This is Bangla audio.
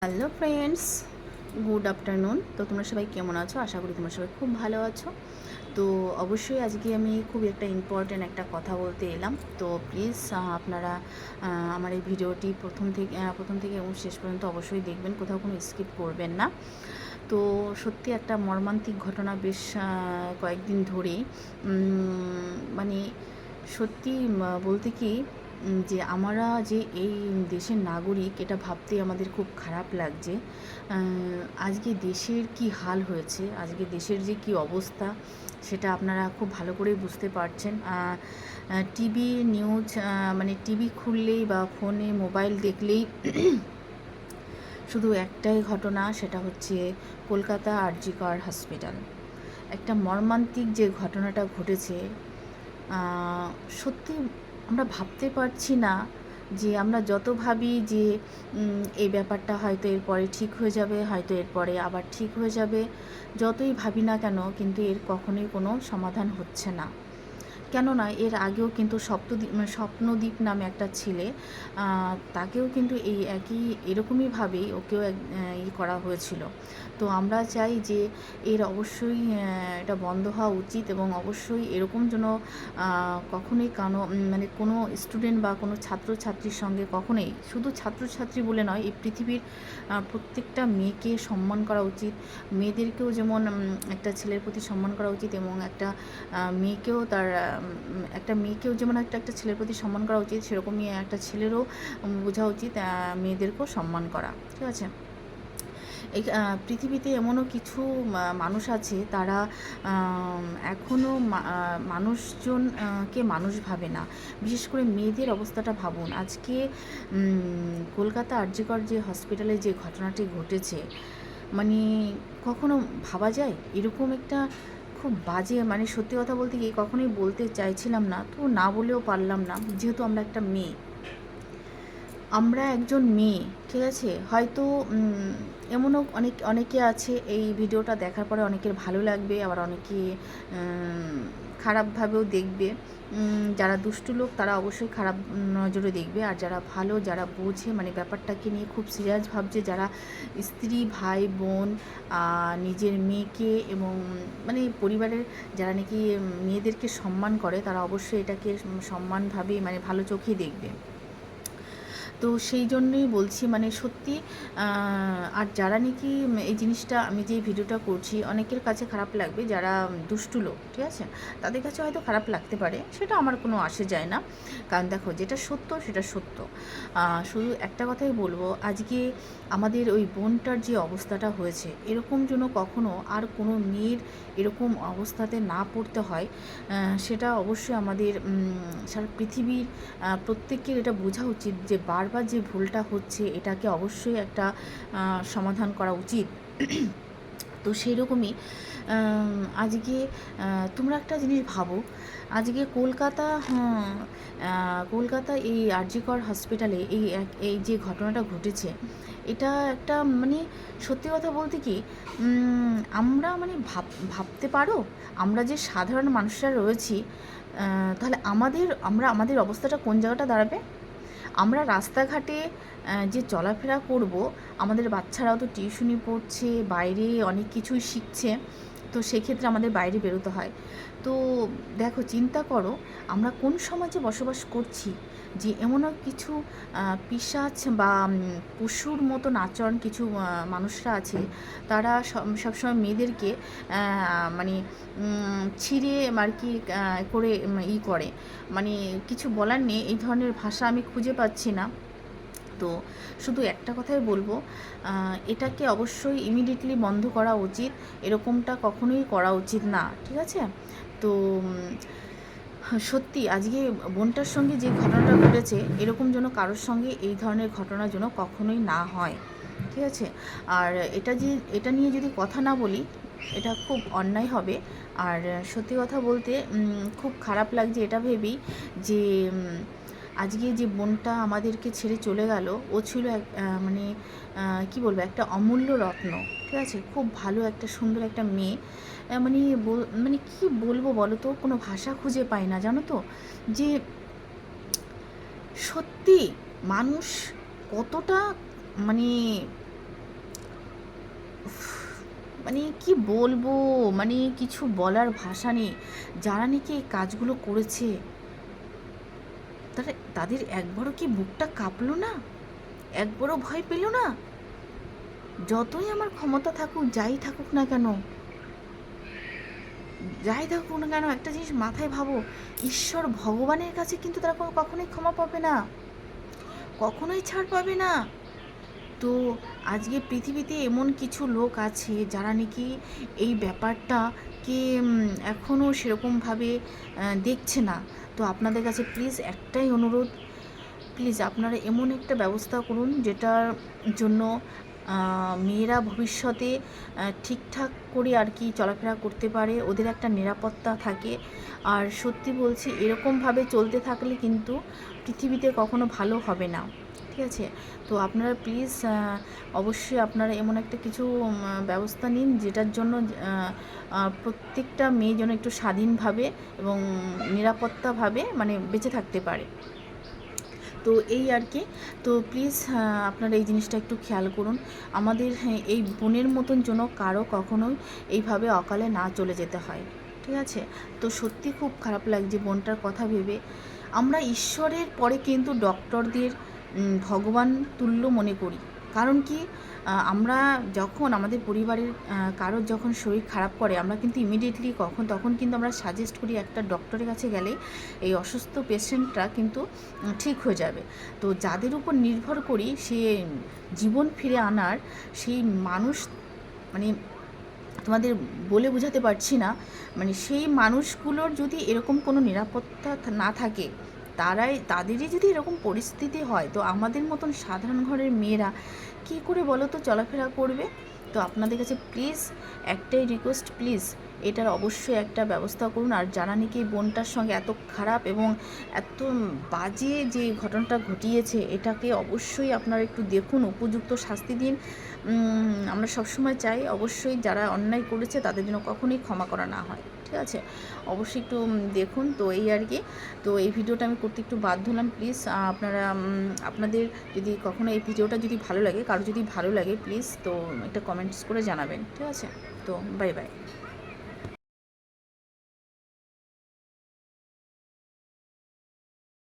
Hello friends, good afternoon. তো তোমরা সবাই কেমন আছো? আশা করি তোমরা সবাই খুব ভালো আছো। তো অবশ্যই আজকে আমি খুব একটা ইম্পর্ট্যান্ট একটা কথা বলতে এলাম। তো প্লিজ আপনারা আমার এই ভিডিওটি প্রথম থেকে এবং শেষ পর্যন্ত অবশ্যই দেখবেন, কোথাও কোনো স্কিপ করবেন না। তো সত্যি একটা মর্মান্তিক ঘটনা বেশ কয়েকদিন ধরেই মানে সত্যি বলতে কি যে আমরা যে এই দেশের নাগরিক, এটা ভাবতে আমাদের খুব খারাপ লাগছে। আজকে দেশের কি হাল হয়েছে, আজকে দেশের যে কি অবস্থা, সেটা আপনারা খুব ভালো করেই বুঝতে পারছেন। টিভি নিউজ, মানে টিভি খুললেই বা ফোনে মোবাইল দেখলেই শুধু একটাই ঘটনা, সেটা হচ্ছে কলকাতা আরজি কর হসপিটাল। একটা মর্মান্তিক যে ঘটনাটা ঘটেছে, সত্যি আমরা ভাবতে পারছি না যে আমরা যত ভাবি যে এই ব্যাপারটা হয়তো এরপরে ঠিক হয়ে যাবে, হয়তো এরপরে আবার ঠিক হয়ে যাবে, যতই ভাবি না কেন কিন্তু এর কখনোই কোনো সমাধান হচ্ছে না। কেননা এর আগেও কিন্তু স্বপ্নদ্বীপ নামে একটা ছেলে, তাকেও কিন্তু এই একই এরকমইভাবেই ওকেও করা হয়েছিল। তো আমরা চাই যে এর অবশ্যই এটা বন্ধ হওয়া উচিত, এবং অবশ্যই এরকম যেন কখনোই মানে কোনো স্টুডেন্ট বা কোনো ছাত্রছাত্রীর সঙ্গে কখনোই, শুধু ছাত্রছাত্রী বলে নয়, এই পৃথিবীর প্রত্যেকটা মেয়েকে সম্মান করা উচিত। মেয়েদেরকেও যেমন একটা ছেলের প্রতি সম্মান করা উচিত, এবং একটা মেয়েকেও যেমন একটা ছেলের প্রতি সম্মান করা উচিত, সেরকমই একটা ছেলেরও বোঝা উচিত মেয়েদেরকেও সম্মান করা। ঠিক আছে? এই পৃথিবীতে এমনও কিছু মানুষ আছে, তারা এখনও মানুষজনকে মানুষ ভাবে না। বিশেষ করে মেয়েদের অবস্থাটা ভাবুন। আজকে কলকাতা আরজি কর যে হসপিটালে যে ঘটনাটি ঘটেছে, মানে কখনো ভাবা যায় এরকম একটা খুব বাজে, মানে সত্যি কথা বলতে কি কখনোই বলতে চাইছিলাম না, তো না বলেও পারলাম না, যেহেতু আমরা একটা মেয়ে, আমরা একজন মেয়ে। ঠিক আছে? হয়তো এমনও অনেকে আছে এই ভিডিওটা দেখার পরে অনেকের ভালো লাগবে, আবার অনেকে খারাপভাবেও দেখবে। যারা দুষ্টু লোক তারা অবশ্যই খারাপ নজরে দেখবে, আর যারা ভালো, যারা বোঝে, মানে ব্যাপারটাকে নিয়ে খুব সিরিয়াস ভাবছে, যারা স্ত্রী, ভাই, বোন, নিজের মেয়েকে এবং মানে পরিবারের যারা নাকি মেয়েদেরকে সম্মান করে, তারা অবশ্যই এটাকে সম্মানভাবে, মানে ভালো চোখেই দেখবে। তো সেই জন্যই বলছি, মানে সত্যি। আর যারা নাকি এই জিনিসটা, আমি যে ভিডিওটা করছি, অনেকের কাছে খারাপ লাগবে, যারা দুষ্টু লোক, ঠিক আছে, তাদের কাছে হয়তো খারাপ লাগতে পারে, সেটা আমার কোনো আসে যায় না। কারণ দেখো, যেটা সত্য সেটা সত্য। শুধু একটা কথাই বলবো, আজকে আমাদের ওই বোনটার যে অবস্থাটা হয়েছে, এরকম যেন কখনো আর কোনো মেয়ের এরকম অবস্থাতে না পড়তে হয়, সেটা অবশ্যই আমাদের সারা পৃথিবীর প্রত্যেকের এটা বোঝা উচিত যে বারবার যে ভুলটা হচ্ছে, এটাকে অবশ্যই একটা সমাধান করা উচিত। তো সেই রকমই আজকে তোমরা একটা জিনিস ভাবো, আজকে কলকাতা এই আরজি কর হসপিটালে এই যে ঘটনাটা ঘটেছে, এটা একটা, মানে সত্যি কথা বলতে কি, আমরা মানে ভাবতে পারো, আমরা যে সাধারণ মানুষরা রয়েছি, তাহলে আমাদের অবস্থাটা কোন জায়গাটা দাঁড়াবে। আমরা রাস্তাঘাটে যে চলাফেরা করব, আমাদের বাচ্চারাও তো টিউশনি পড়ছে, বাইরে অনেক কিছুই শিখছে, তো সেক্ষেত্রে আমাদের বাইরে বেরোতে হয়। তো দেখো, চিন্তা করো আমরা কোন সমাজে বসবাস করছি, যে এমনও কিছু পিশাচ বা পশুর মতন আচরণ কিছু মানুষরা আছে, তারা সবসময় মেয়েদেরকে মানে ছিঁড়ে আর কি করে করে, মানে কিছু বলার নেই, এই ধরনের ভাষা আমি খুঁজে পাচ্ছি না। তো শুধু একটা কথাই বলবো, এটাকে অবশ্যই ইমিডিয়েটলি বন্ধ করা উচিত, এরকমটা কখনোই করা উচিত না। ঠিক আছে? তো সত্যি আজকে বোনটার সঙ্গে যে ঘটনাটা ঘটেছে, এরকম যেন কারোর সঙ্গে এই ধরনের ঘটনা যেন কখনোই না হয়। ঠিক আছে? আর এটা নিয়ে যদি কথা না বলি, এটা খুব অন্যায় হবে। আর সত্যি কথা বলতে খুব খারাপ লাগছে এটা ভেবেই যে আজকে যে বোনটা আমাদেরকে ছেড়ে চলে গেল, ও ছিল মানে কী বলবো, একটা অমূল্য রত্ন। ঠিক আছে? খুব ভালো একটা সুন্দর একটা মেয়ে। মানে মানে কী বলবো বলো তো, কোনো ভাষা খুঁজে পাই না, জানো তো, যে সত্যি মানুষ কতটা, মানে মানে কি বলবো, মানে কিছু বলার ভাষা নেই। যারা নাকি এই কাজগুলো করেছে তাদের একবারও কি বুকটা কাঁপলো না? একবারও ভয় পেল না? যতই আমার ক্ষমতা থাকুক, যাই থাকুক না কেন, যাই থাকুক না কেন, একটা জিনিস মাথায় ভাবো, ঈশ্বর ভগবানের কাছে কিন্তু তারা কখনোই ক্ষমা পাবে না, কখনোই ছাড় পাবে না। তো আজকে পৃথিবীতে এমন কিছু লোক আছে যারা নাকি এই ব্যাপারটাকে এখনও সেরকমভাবে দেখছে না। তো আপনাদের কাছে প্লিজ একটাই অনুরোধ, প্লিজ আপনারা এমন একটা ব্যবস্থা করুন যেটার জন্য মেয়েরা ভবিষ্যতে ঠিকঠাক করে আর কি চলাফেরা করতে পারে, ওদের একটা নিরাপত্তা থাকে। আর সত্যি বলছি, এরকমভাবে চলতে থাকলে কিন্তু পৃথিবীতে কখনো ভালো হবে না, ঠিক আছে? তো আপনারা প্লিজ অবশ্যই আপনারা এমন একটা কিছু ব্যবস্থা নিন যেটার জন্য প্রত্যেকটা মেয়ে যেন একটু স্বাধীনভাবে এবং নিরাপত্তাভাবে মানে বেঁচে থাকতে পারে। তো এই আর কি। তো প্লিজ আপনারা এই জিনিসটা একটু খেয়াল করুন। আমাদের এই বোনের মতন যেন কারো কখনোই এইভাবে অকালে না চলে যেতে হয়, ঠিক আছে? তো সত্যি খুব খারাপ লাগছে বোনটার কথা ভেবে। আমরা ঈশ্বরের পরে কিন্তু ডক্টরদের ভগবান তুল্য মনে করি। কারণ কি, আমরা যখন আমাদের পরিবারের কারোর যখন শরীর খারাপ করে, আমরা কিন্তু ইমিডিয়েটলি তখন কিন্তু আমরা সাজেস্ট করি একটা ডক্টরের কাছে গেলে এই অসুস্থ পেশেন্টটা কিন্তু ঠিক হয়ে যাবে। তো যাদের উপর নির্ভর করি সে জীবন ফিরে আনার, সেই মানুষ মানে তোমাদের বলে বোঝাতে পারছি না, মানে সেই মানুষগুলোর যদি এরকম কোনো নিরাপত্তা না থাকে, তাদেরই যদি এরকম পরিস্থিতি হয়, তো আমাদের মতন সাধারণ ঘরের মেয়েরা কী করে বলো তো চলাফেরা করবে? তো আপনাদের কাছে প্লিজ একটাই রিকোয়েস্ট, প্লিজ এটার অবশ্যই একটা ব্যবস্থা করুন। আর যারা নাকি বোনটার সঙ্গে এত খারাপ এবং এত বাজে যে ঘটনাটা ঘটিয়েছে, এটাকে অবশ্যই আপনারা একটু দেখুন, উপযুক্ত শাস্তি দিন। আমরা সবসময় চাই অবশ্যই যারা অন্যায় করেছে তাদের জন্য কখনোই ক্ষমা করা না হয়, ঠিক আছে? অবশ্যই একটু দেখুন। তো এই আর কি। তো এই ভিডিওটা আমি করতে একটু বাধ্য হলাম। প্লিজ আপনারা আপনাদের যদি কখনো এই ভিডিওটা যদি ভালো লাগে, কারো যদি ভালো লাগে, প্লিজ তো একটা কমেন্টস করে জানাবেন, ঠিক আছে? তো বাই বাই।